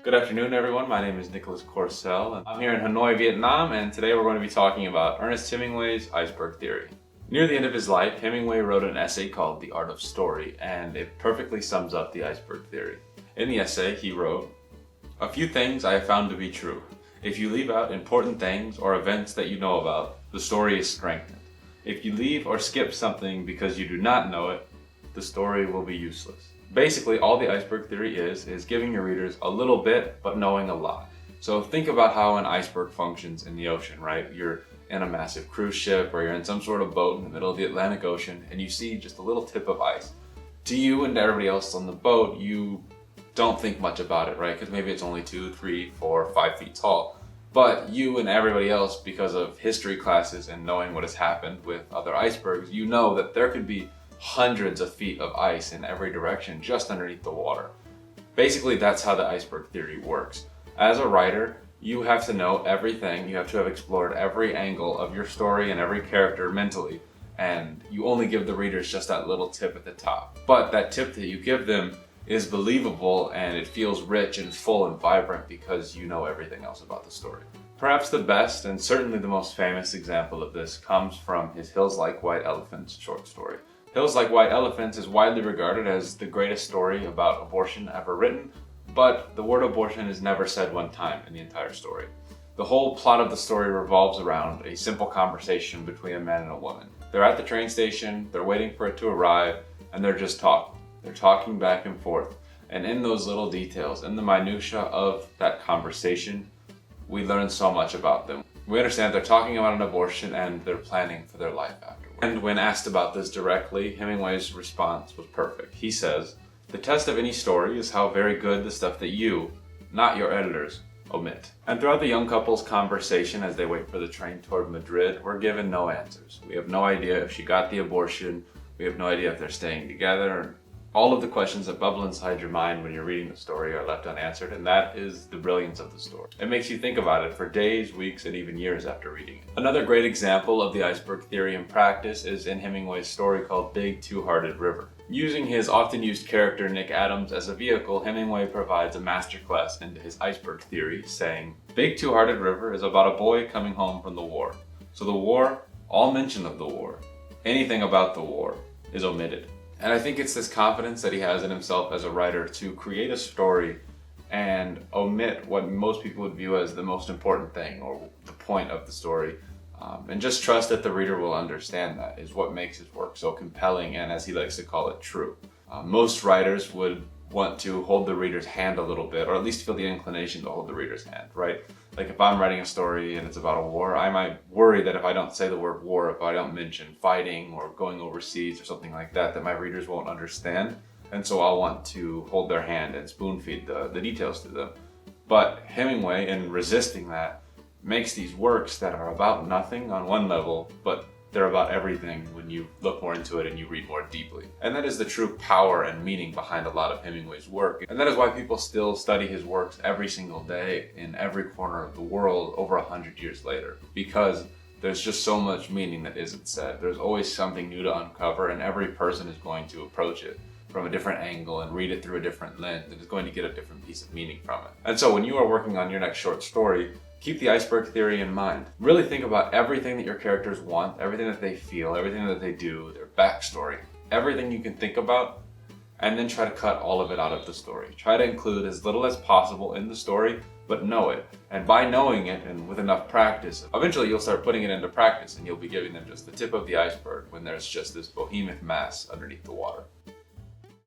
Good afternoon, everyone. My name is Nicholas Corcel, and I'm here in Hanoi, Vietnam, and today we're going to be talking about Ernest Hemingway's iceberg theory. Near the end of his life, Hemingway wrote an essay called The Art of Story, and it perfectly sums up the iceberg theory. In the essay, he wrote, "A few things I have found to be true. If you leave out important things or events that you know about, the story is strengthened. If you leave or skip something because you do not know it, the story will be useless." Basically, all the iceberg theory is giving your readers a little bit, but knowing a lot. So think about how an iceberg functions in the ocean, right? You're in a massive cruise ship or you're in some sort of boat in the middle of the Atlantic Ocean and you see just a little tip of ice. To you and to everybody else on the boat, you don't think much about it, right? Because maybe it's only 2, 3, 4, 5 feet tall. But you and everybody else, because of history classes and knowing what has happened with other icebergs, you know that there could be hundreds of feet of ice in every direction just underneath the water. Basically, that's how the iceberg theory works. As a writer, you have to know everything. You have to have explored every angle of your story and every character mentally, and you only give the readers just that little tip at the top. But that tip that you give them is believable and it feels rich and full and vibrant because you know everything else about the story. Perhaps the best and certainly the most famous example of this comes from his Hills Like White Elephants short story. Hills Like White Elephants is widely regarded as the greatest story about abortion ever written, but the word abortion is never said one time in the entire story. The whole plot of the story revolves around a simple conversation between a man and a woman. They're at the train station, they're waiting for it to arrive, and they're just talking. They're talking back and forth. And in those little details, in the minutia of that conversation, we learn so much about them. We understand they're talking about an abortion and they're planning for their life afterwards. And when asked about this directly, Hemingway's response was perfect. He says, "The test of any story is how very good the stuff that you, not your editors, omit." And throughout the young couple's conversation as they wait for the train toward Madrid, we're given no answers. We have no idea if she got the abortion. We have no idea if they're staying together. All of the questions that bubble inside your mind when you're reading the story are left unanswered, and that is the brilliance of the story. It makes you think about it for days, weeks, and even years after reading it. Another great example of the iceberg theory in practice is in Hemingway's story called Big Two-Hearted River. Using his often used character Nick Adams as a vehicle, Hemingway provides a masterclass into his iceberg theory, saying, "Big Two-Hearted River is about a boy coming home from the war. So the war, all mention of the war, anything about the war, is omitted." And I think it's this confidence that he has in himself as a writer to create a story and omit what most people would view as the most important thing or the point of the story. And just trust that the reader will understand that is what makes his work so compelling and, as he likes to call it, true. Most writers would want to hold the reader's hand a little bit, or at least feel the inclination to hold the reader's hand, right? Like if I'm writing a story and it's about a war, I might worry that if I don't say the word war, if I don't mention fighting or going overseas or something like that, that my readers won't understand. And so I'll want to hold their hand and spoon feed the details to them. But Hemingway, in resisting that, makes these works that are about nothing on one level, but they're about everything when you look more into it and you read more deeply. And that is the true power and meaning behind a lot of Hemingway's work. And that is why people still study his works every single day in every corner of the world over 100 years later. Because there's just so much meaning that isn't said. There's always something new to uncover, and every person is going to approach it from a different angle and read it through a different lens and is going to get a different piece of meaning from it. And so when you are working on your next short story, keep the iceberg theory in mind. Really think about everything that your characters want, everything that they feel, everything that they do, their backstory, everything you can think about, and then try to cut all of it out of the story. Try to include as little as possible in the story, but know it. And by knowing it and with enough practice, eventually you'll start putting it into practice and you'll be giving them just the tip of the iceberg when there's just this behemoth mass underneath the water.